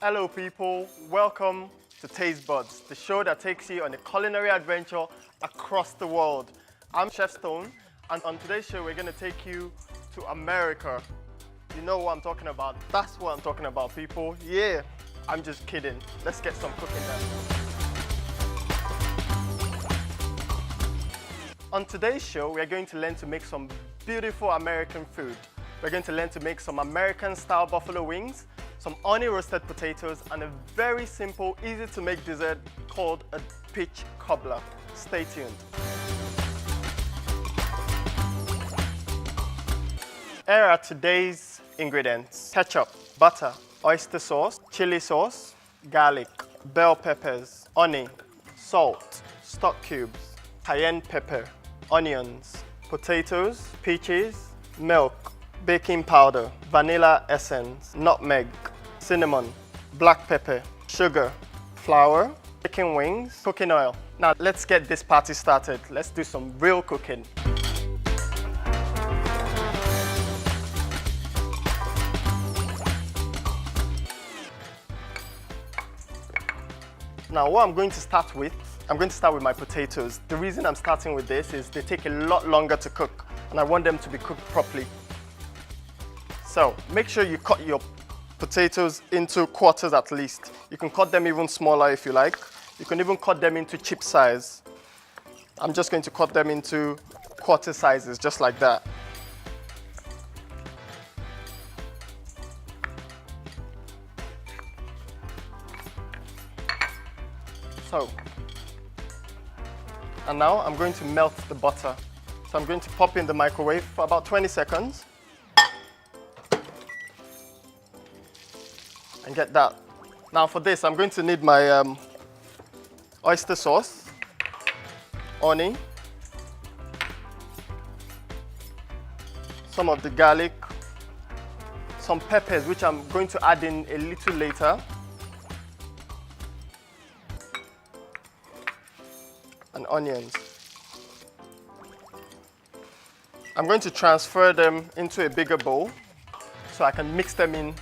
Hello people, welcome to Taste Buds, the show that takes you on a culinary adventure across the world. I'm Chef Stone, and on today's show we're going to take you to America. You know what I'm talking about, that's what I'm talking about people. Yeah, I'm just kidding. Let's get some cooking done. On today's show we're going to learn to make some beautiful American food. We're going to learn to make some American style buffalo wings, some honey roasted potatoes, and a very simple, easy to make dessert called a peach cobbler. Stay tuned. Here are today's ingredients: ketchup, butter, oyster sauce, chili sauce, garlic, bell peppers, honey, salt, stock cubes, cayenne pepper, onions, potatoes, peaches, milk, baking powder, vanilla essence, nutmeg, cinnamon, black pepper, sugar, flour, chicken wings, cooking oil. Now let's get this party started. Let's do some real cooking. Now what I'm going to start with my potatoes. The reason I'm starting with this is they take a lot longer to cook and I want them to be cooked properly. So make sure you cut your potatoes into quarters at least. You can cut them even smaller if you like. You can even cut them into chip size. I'm just going to cut them into quarter sizes, just like that. So, and now I'm going to melt the butter. So I'm going to pop in the microwave for about 20 seconds. And get that. Now for this, I'm going to need my oyster sauce, honey, some of the garlic, some peppers, which I'm going to add in a little later, and onions. I'm going to transfer them into a bigger bowl so I can mix them in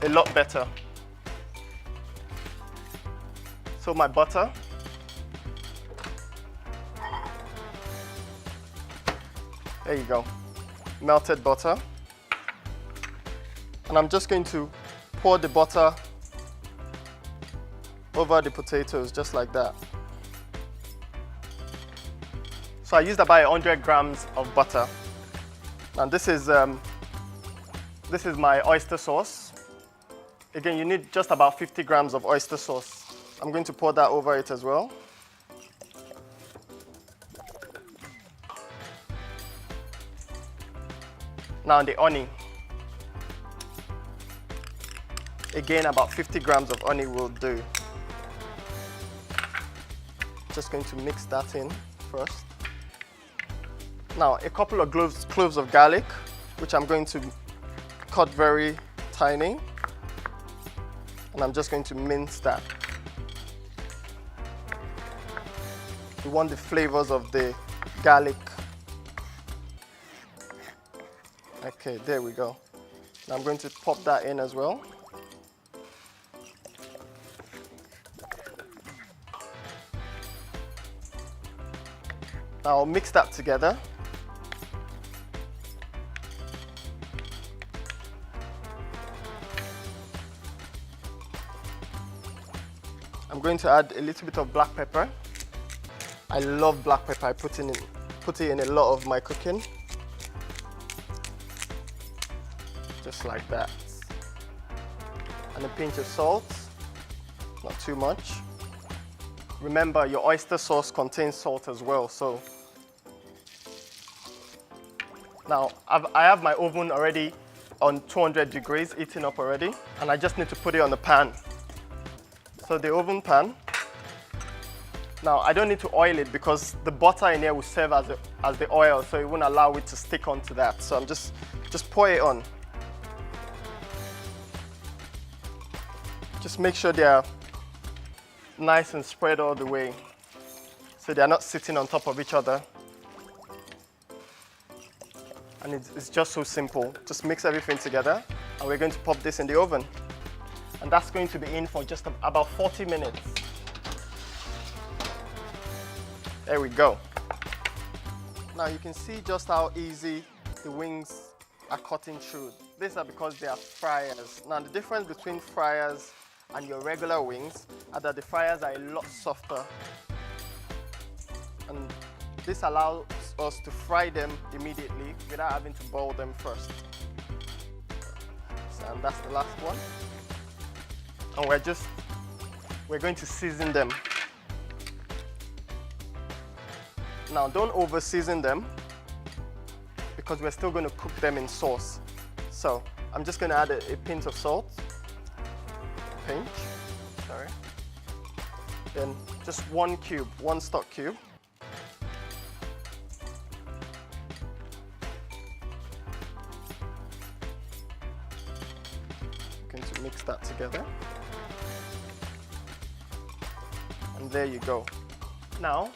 a lot better. So my butter, there you go, melted butter, and I'm just going to pour the butter over the potatoes just like that. So I used about 100 grams of butter, and this is my oyster sauce. Again, you need just about 50 grams of oyster sauce. I'm going to pour that over it as well. Now the honey. Again, about 50 grams of honey will do. Just going to mix that in first. Now a couple of cloves of garlic, which I'm going to cut very tiny. And I'm just going to mince that. We want the flavors of the garlic. Okay, there we go. Now I'm going to pop that in as well. Now I'll mix that together. I'm going to add a little bit of black pepper. I love black pepper. I put it in a lot of my cooking. Just like that. And a pinch of salt, not too much. Remember, your oyster sauce contains salt as well, so. Now, I have my oven already on 200 degrees, heating up already, and I just need to put it on the pan. So the oven pan. Now I don't need to oil it because the butter in here will serve as the oil, so it won't allow it to stick onto that. So I'm just pour it on. Just make sure they are nice and spread all the way, so they are not sitting on top of each other. And it's just so simple. Just mix everything together, and we're going to pop this in the oven. And that's going to be in for just about 40 minutes. There we go. Now you can see just how easy the wings are cutting through. These are because they are fryers. Now the difference between fryers and your regular wings are that the fryers are a lot softer. And this allows us to fry them immediately without having to boil them first. And that's the last one. And we're going to season them. Now don't over season them because we're still going to cook them in sauce. So I'm just going to add a pinch of salt. Then just one stock cube. I'm going to mix that together. And there you go. Now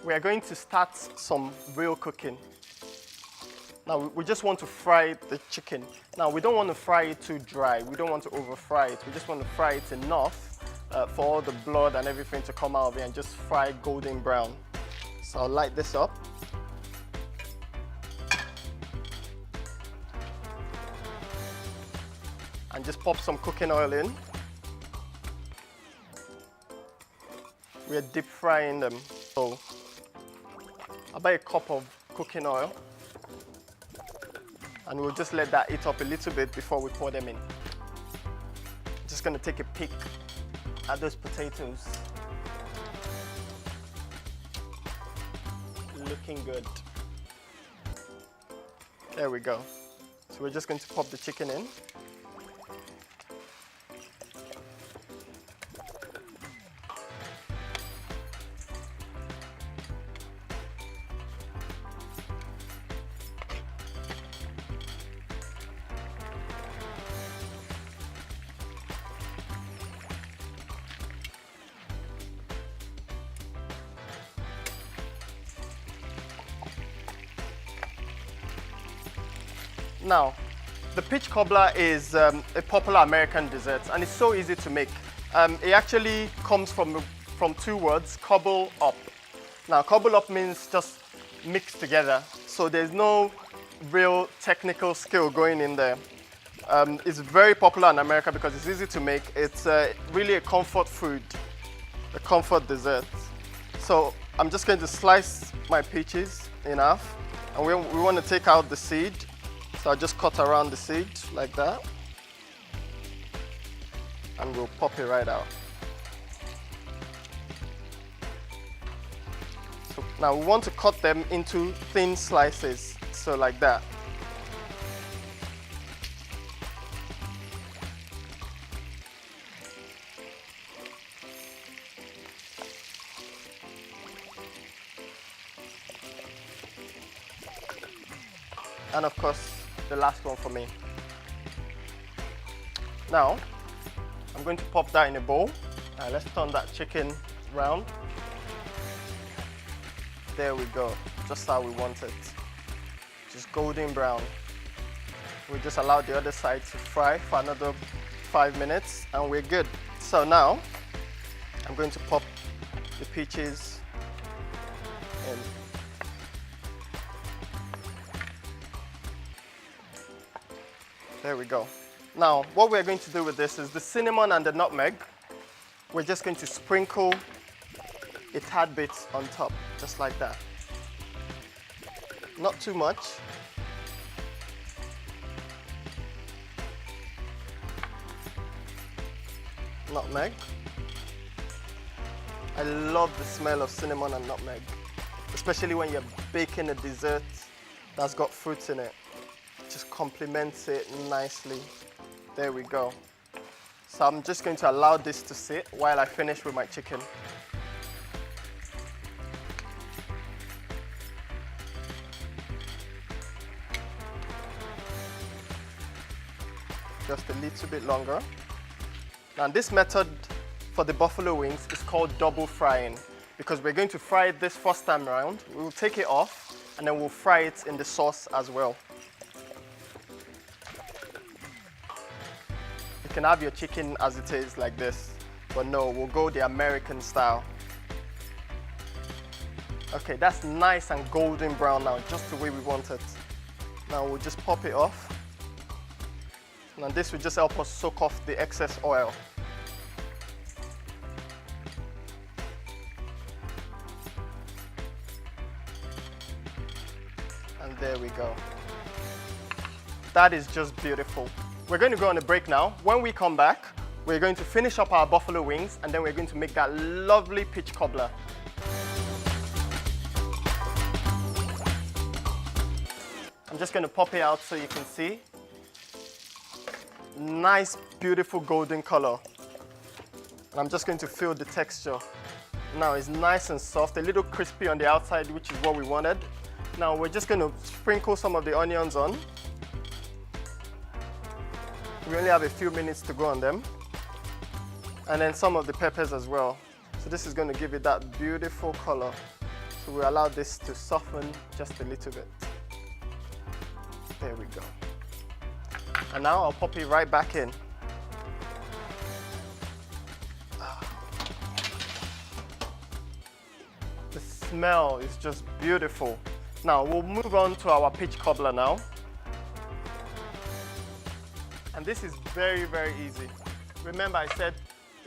we are going to start some real cooking. Now we just want to fry the chicken. Now we don't want to fry it too dry. We don't want to over fry it. We just want to fry it enough for all the blood and everything to come out of it and just fry golden brown. So I'll light this up. And just pop some cooking oil in. We are deep frying them. So about a cup of cooking oil. And we'll just let that heat up a little bit before we pour them in. Just gonna take a peek at those potatoes. Looking good. There we go. So we're just going to pop the chicken in. Now, the peach cobbler is a popular American dessert, and it's so easy to make. It actually comes from two words, cobble up. Now, cobble up means just mix together, so there's no real technical skill going in there. It's very popular in America because it's easy to make. It's really a comfort food, a comfort dessert. So I'm just going to slice my peaches in half, and we want to take out the seed. So I'll just cut around the seed like that, and we'll pop it right out. So now we want to cut them into thin slices, so like that. And of course, the last one for me. Now, I'm going to pop that in a bowl. Let's turn that chicken round. There we go, just how we want it. Just golden brown. We just allow the other side to fry for another 5 minutes and we're good. So now, I'm going to pop the peaches in. There we go. Now, what we're going to do with this is the cinnamon and the nutmeg. We're just going to sprinkle a tad bit on top, just like that. Not too much. Nutmeg. I love the smell of cinnamon and nutmeg, especially when you're baking a dessert that's got fruits in it. Just complements it nicely. There we go. So I'm just going to allow this to sit while I finish with my chicken. Just a little bit longer. Now this method for the buffalo wings is called double frying because we're going to fry it this first time around. We'll take it off and then we'll fry it in the sauce as well. You can have your chicken as it is like this, but no, we'll go the American style. Okay, that's nice and golden brown now, just the way we want it. Now we'll just pop it off. And this will just help us soak off the excess oil. And there we go. That is just beautiful. We're going to go on a break now. When we come back, we're going to finish up our buffalo wings, and then we're going to make that lovely peach cobbler. I'm just going to pop it out so you can see. Nice, beautiful golden color. And I'm just going to feel the texture. Now it's nice and soft, a little crispy on the outside, which is what we wanted. Now we're just going to sprinkle some of the onions on. We only have a few minutes to go on them. And then some of the peppers as well. So this is going to give it that beautiful color. So we allow this to soften just a little bit. There we go. And now I'll pop it right back in. The smell is just beautiful. Now we'll move on to our peach cobbler now. And this is very, very easy. Remember I said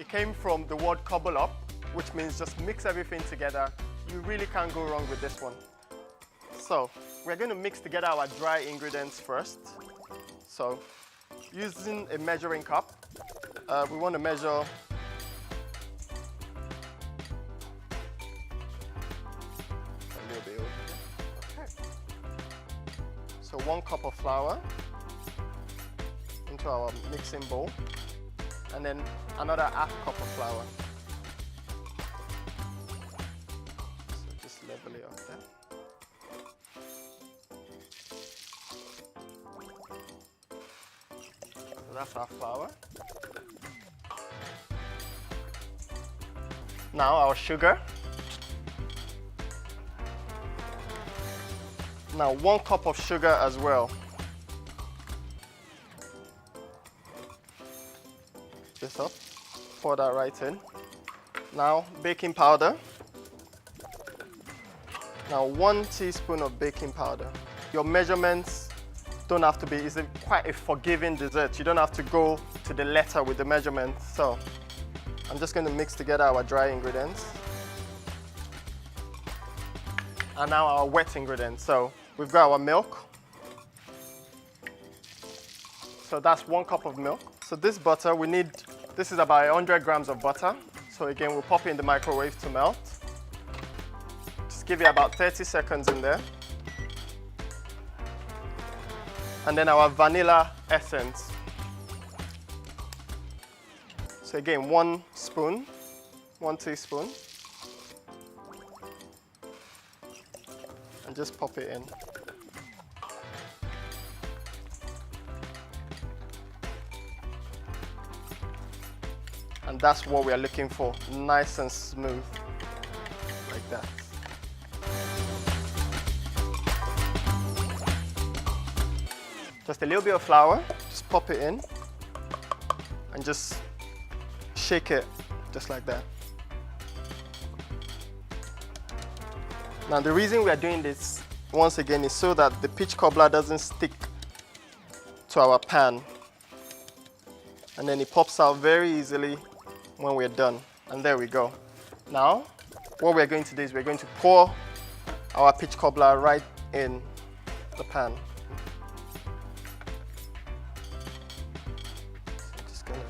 it came from the word cobble up, which means just mix everything together. You really can't go wrong with this one. So we're going to mix together our dry ingredients first. So using a measuring cup, we want to measure a little bit over here. Okay. So 1 cup of flour into our mixing bowl, and then another ½ cup of flour. So just level it off there. So that's our flour. Now our sugar. Now 1 cup of sugar as well. This up, pour that right in. Now baking powder. Now 1 teaspoon of baking powder. Your measurements don't have to be, it's quite a forgiving dessert. You don't have to go to the letter with the measurements. So I'm just going to mix together our dry ingredients. And now our wet ingredients. So we've got our milk. So that's 1 cup of milk. So this butter, this is about 100 grams of butter. So again, we'll pop it in the microwave to melt. Just give it about 30 seconds in there. And then our vanilla essence. So again, 1 teaspoon. And just pop it in. And that's what we are looking for, nice and smooth, like that. Just a little bit of flour, just pop it in, and just shake it, just like that. Now the reason we are doing this, once again, is so that the peach cobbler doesn't stick to our pan. And then it pops out very easily when we're done. And there we go. Now, what we're going to do is we're going to pour our peach cobbler right in the pan. So I'm just gonna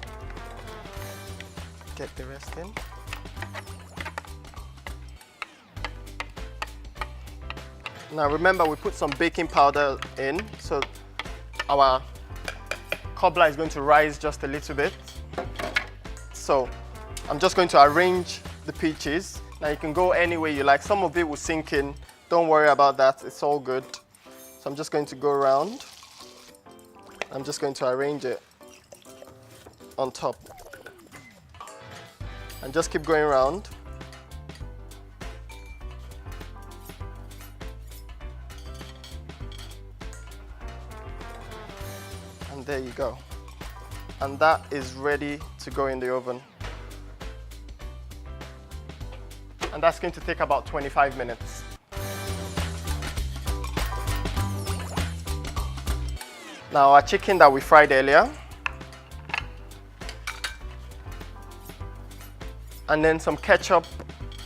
get the rest in. Now remember, we put some baking powder in, so our cobbler is going to rise just a little bit. So I'm just going to arrange the peaches. Now you can go any way you like. Some of it will sink in. Don't worry about that, it's all good. So I'm just going to go around. I'm just going to arrange it on top. And just keep going around. And there you go. And that is ready to go in the oven. And that's going to take about 25 minutes. Now our chicken that we fried earlier. And then some ketchup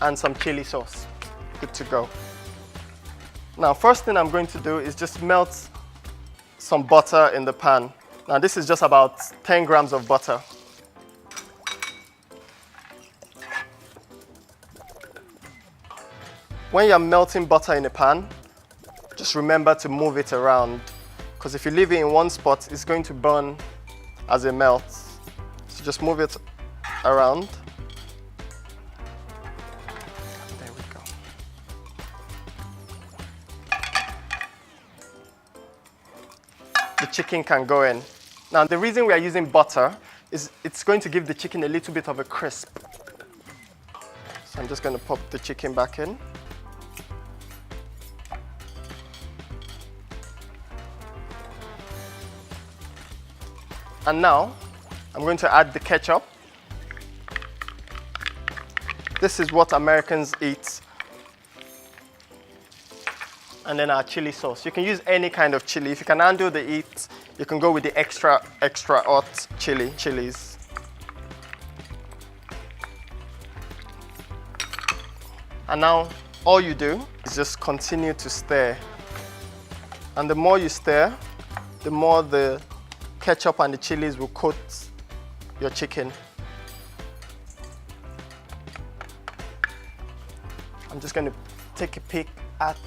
and some chili sauce. Good to go. Now first thing I'm going to do is just melt some butter in the pan. Now this is just about 10 grams of butter. When you're melting butter in a pan, just remember to move it around, because if you leave it in one spot, it's going to burn as it melts. So just move it around. There we go. The chicken can go in. Now the reason we are using butter is it's going to give the chicken a little bit of a crisp. So I'm just going to pop the chicken back in. And now, I'm going to add the ketchup. This is what Americans eat. And then our chili sauce. You can use any kind of chili. If you can handle the heat, you can go with the extra hot chilies. And now, all you do is just continue to stir. And the more you stir, the more the ketchup and the chilies will coat your chicken. I'm just going to take a peek at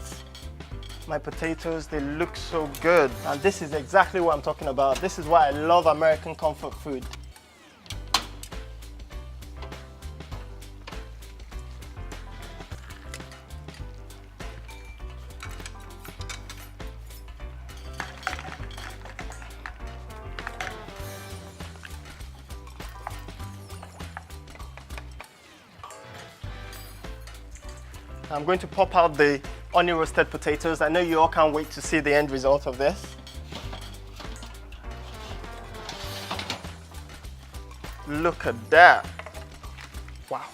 my potatoes. They look so good. And this is exactly what I'm talking about. This is why I love American comfort food. I'm going to pop out the onion roasted potatoes. I know you all can't wait to see the end result of this. Look at that. Wow.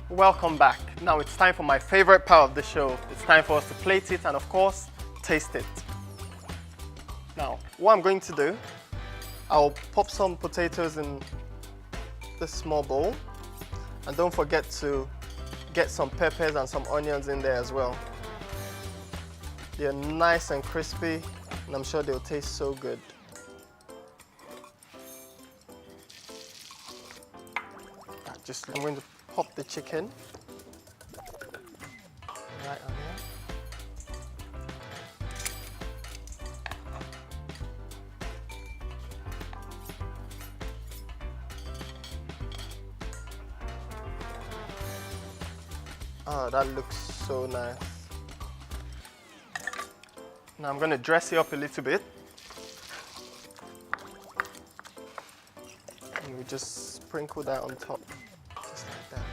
Welcome back. Now it's time for my favorite part of the show. It's time for us to plate it and of course, taste it. Now, what I'm going to do, I'll pop some potatoes in this small bowl, and don't forget to get some peppers and some onions in there as well. They're nice and crispy, and I'm sure they'll taste so good. I'm going to pop the chicken right on here. Oh, that looks so nice. Now I'm going to dress it up a little bit. And we just sprinkle that on top, just like that.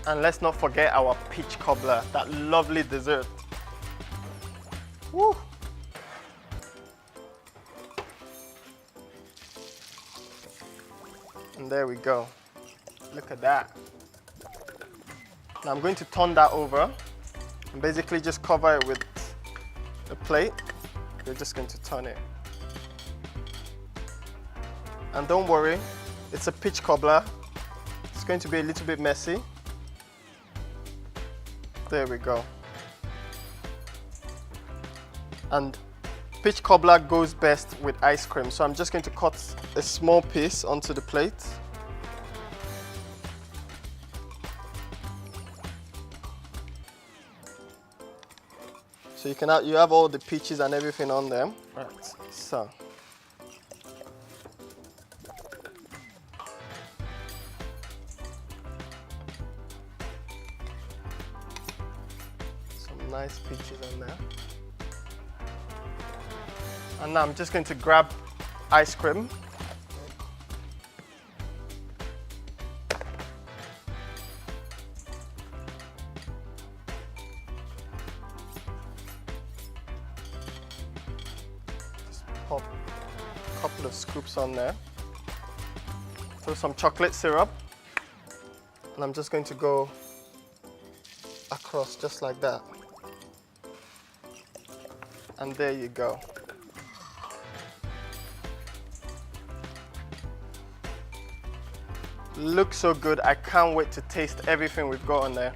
And let's not forget our peach cobbler, that lovely dessert. Woo! And there we go. Look at that. Now I'm going to turn that over and basically just cover it with a plate. We're just going to turn it. And don't worry, it's a peach cobbler. It's going to be a little bit messy. There we go. And peach cobbler goes best with ice cream. So I'm just going to cut a small piece onto the plate. So you have all the peaches and everything on them. Right, so. Some nice peaches on there. And now I'm just going to grab ice cream. pop a couple of scoops on there. Throw some chocolate syrup. And I'm just going to go across just like that. And there you go. Looks so good. I can't wait to taste everything we've got on there.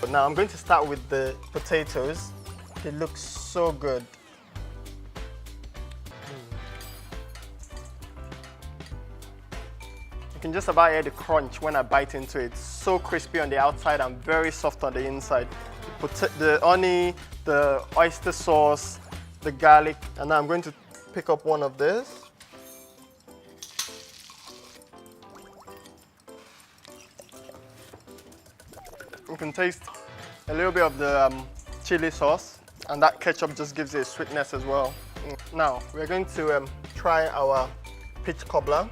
But now I'm going to start with the potatoes. They look so good. You can just about hear the crunch when I bite into it. It's so crispy on the outside and very soft on the inside. The honey, the oyster sauce, the garlic, and now I'm going to pick up one of this. You can taste a little bit of the chili sauce, and that ketchup just gives it a sweetness as well. Now, we're going to try our peach cobbler.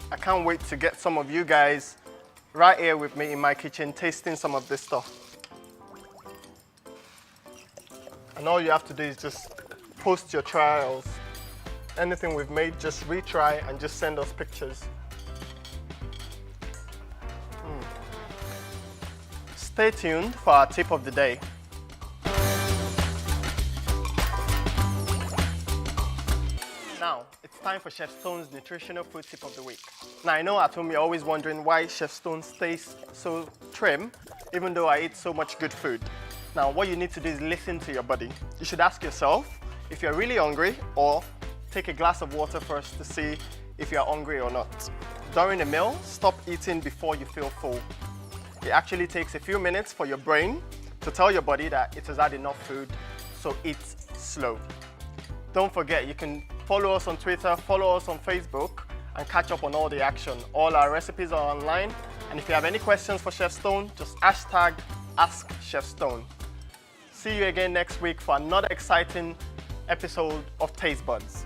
I can't wait to get some of you guys right here with me in my kitchen tasting some of this stuff. And all you have to do is just post your trials. Anything we've made, just retry and just send us pictures. Stay tuned for our tip of the day. Now, it's time for Chef Stone's nutritional food tip of the week. Now, I know at home you're always wondering why Chef Stone stays so trim, even though I eat so much good food. Now, what you need to do is listen to your body. You should ask yourself if you're really hungry, or take a glass of water first to see if you're hungry or not. During a meal, stop eating before you feel full. It actually takes a few minutes for your brain to tell your body that it has had enough food, so eat slow. Don't forget, you can follow us on Twitter, follow us on Facebook, and catch up on all the action. All our recipes are online, and if you have any questions for Chef Stone, just hashtag #AskChefStone. See you again next week for another exciting episode of Taste Buds.